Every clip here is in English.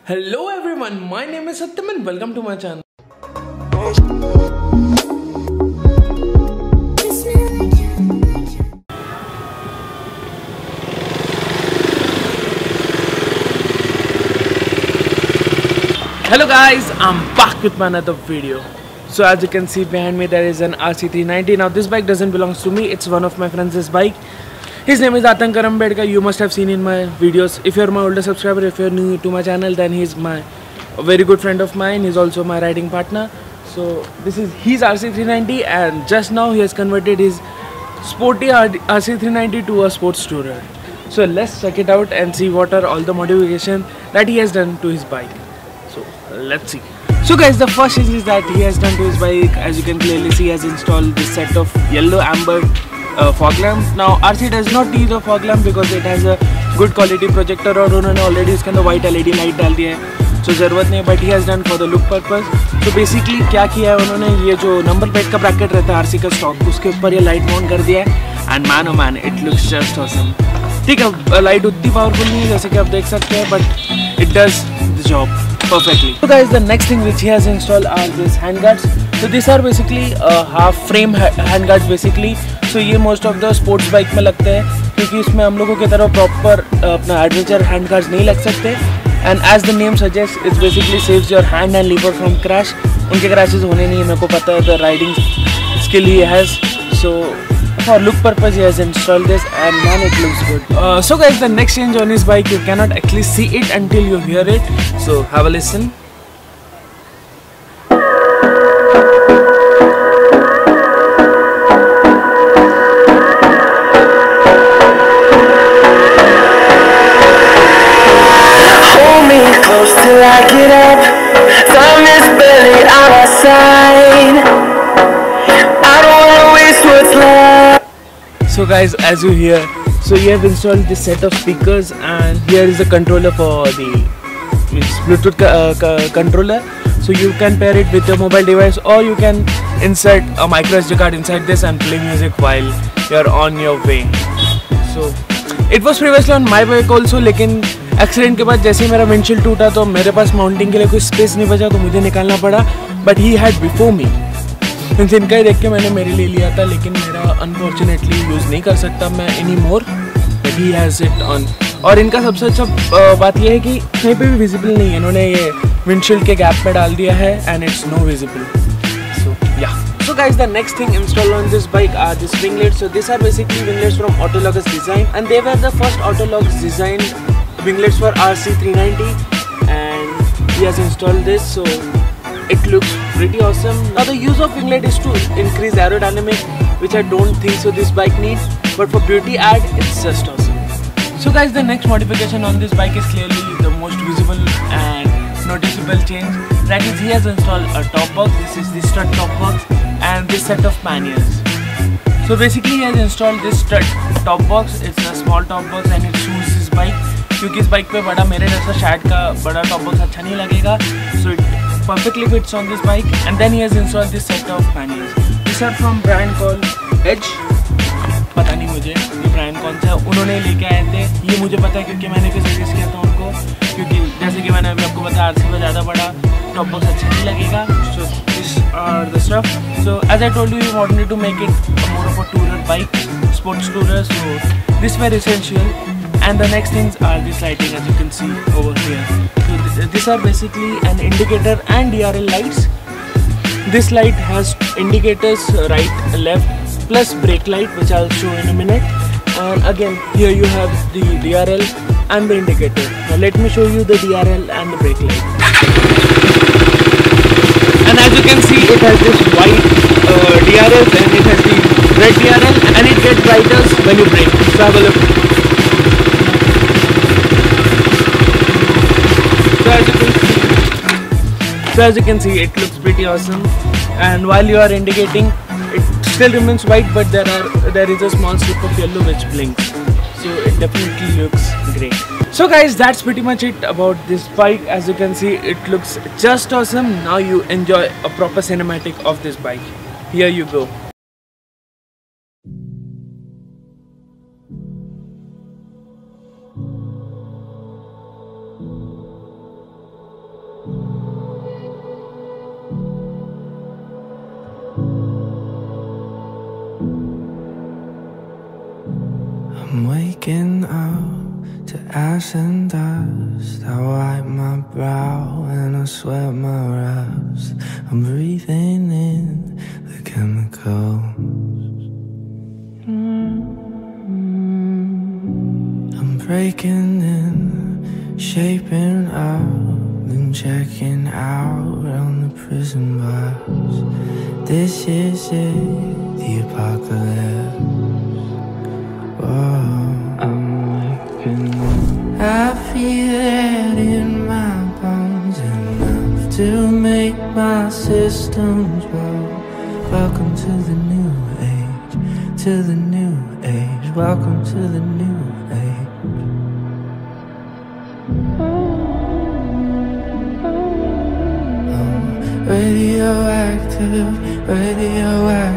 Hello everyone, my name is Satyam and welcome to my channel. Hello guys, I'm back with my another video. So as you can see behind me there is an RC390. Now this bike doesn't belong to me, it's one of my friends' bike. His name is Atank Karambedkar. You must have seen in my videos. If you're my older subscriber, if you're new to my channel, then he's a very good friend of mine. He's also my riding partner. So this is his RC390 and just now he has converted his sporty RC390 to a sports tourer. So let's check it out and see what are all the modifications that he has done to his bike. So let's see. So guys, the first thing is that he has done to his bike, as you can clearly see, he has installed this set of yellow amber fog lamp. Now RC does not need a fog lamp because it has a good quality projector और उन्होंने already इसके अंदर white LED light डाल दिया है, so ज़रूरत नहीं. But he has done for the look purpose. So basically क्या किया है उन्होंने, ये जो number plate का bracket रहता है RC का stock, उसके ऊपर ये light mount कर दिया है and man oh man, it looks just awesome. ठीक है, लाइट उतनी पावरफुल नहीं है जैसे कि आप देख सकते हैं, but it does the job perfectly. So guys, the next thing which he has installed are these handguards. So these are basically half frame handguards basically. So ये most of the sports bike में लगते हैं क्योंकि इसमें हम लोगों की तरह proper अपना adventure handguards नहीं लग सकते. And as the name suggests, it basically saves your hand and lever from crash. उनके crashes होने नहीं है, मेरे को पता है, the riding skill he has. So for look purpose he has installed this and man it looks good. So guys, the next change on his bike, you cannot actually see it until you hear it, so have a listen. Hold me close till I get up. Time is barely on our side. I don't wanna waste what's left. So guys, as you hear, so you have installed this set of speakers and here is the controller for the Bluetooth controller. So you can pair it with your mobile device or you can insert a micro SD card inside this and play music while you're on your way. So it was previously on my bike also, लेकिन accident के बाद जैसे ही मेरा windshield टूटा तो मेरे पास mounting के लिए कोई स्पेस नहीं बचा तो मुझे निकालना पड़ा. But he had before me, इनका ही देख के मैंने मेरे लिए लिया था, लेकिन मेरा अनफॉर्चुनेटली यूज़ नहीं कर सकता मैं any more, but he has it on. और इनका सबसे अच्छा बात यह है कि कहीं पे भी विजिबल नहीं है, इन्होंने ये विंडशील्ड के गैप पे डाल दिया है एंड इट्स नो विजिबल. सो या, so guys, the next thing installed on this bike are these winglets. So these are basically winglets from Autologous design and they were the first Autologous design winglets for RC390 and he has installed this, so it looks pretty awesome. Now the use of winglet is to increase aerodynamic, which I don't think so this bike needs, but for beauty add it's just awesome. So guys, the next modification on this bike is clearly the most visible and noticeable change, that is he has installed a top box. This is the strut top box and this set of panniers. So basically he has installed this strut top box. It's a small top box and it suits his bike क्योंकि इस bike पे बड़ा मेरे जैसा शैट का बड़ा top box अच्छा नहीं लगेगा. So it perfectly fits on this bike and then he has installed this set of panniers. These are from brand called Edge. पता नहीं मुझे ये ब्रांड कौन सा है, उन्होंने लेके आए थे. ये मुझे पता है क्योंकि मैंने भी सजेस्ट किया था उनको, क्योंकि जैसे कि मैंने आपको बताया RC में ज़्यादा बड़ा टॉप बॉक्स अच्छा नहीं लगेगा. So these are the stuff. So as I told you, we wanted to make it more of a tourer bike, sports tourer. So this were essential. And the next things are this lighting, as you can see over here. So these are basically an indicator and DRL lights. This light has indicators right, left, plus brake light, which I'll show in a minute. And again, here you have the DRL and the indicator. Now let me show you the DRL and the brake light. And as you can see, it has this white DRL and it has the red DRL and it gets brighter when you brake. So have a look. So as you can see, it looks pretty awesome, and while you are indicating, it still remains white, but there is a small strip of yellow which blinks, so it definitely looks great. So guys, that's pretty much it about this bike. As you can see, it looks just awesome. Now you enjoy a proper cinematic of this bike. Here you go. waking up to ash and dust. I wipe my brow and I sweat my raps. I'm breathing in the chemicals. I'm breaking in, shaping up, then checking out on the prison bus. This is it, the apocalypse. I feel it in my bones, enough to make my systems blow. Welcome to the new age, to the new age. Welcome to the new age. Radioactive, radioactive.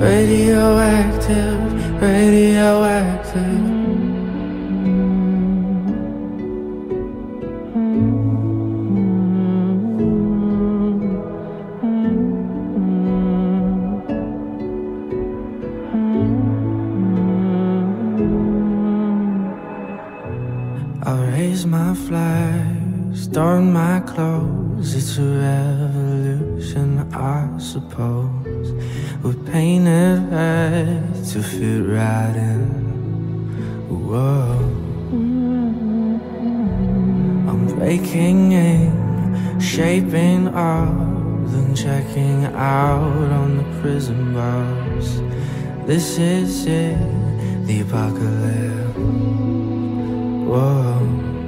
Radioactive, radioactive. I'll raise my flag, storm my clothes. It's a revolution, I suppose. We're painted red to fit right in. Whoa. I'm breaking in, shaping up, then checking out on the prison bus. This is it, the apocalypse. Whoa.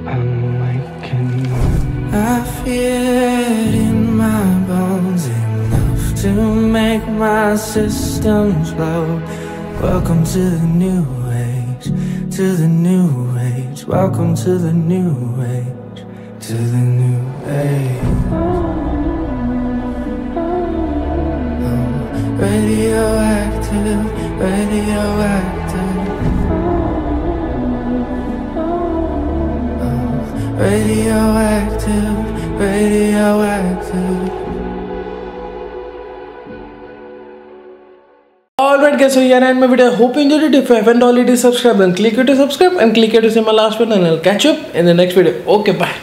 I'm waking up. I feel it in my bones, enough to make my systems blow. Welcome to the new age, to the new age. Welcome to the new age, to the new age. Radioactive, radioactive. Radioactive, radioactive. Alright guys, so here I end my video. I hope you enjoyed it. If you haven't already subscribed, then click here to subscribe and click here to see my last one, and I'll catch you up in the next video. Okay, bye.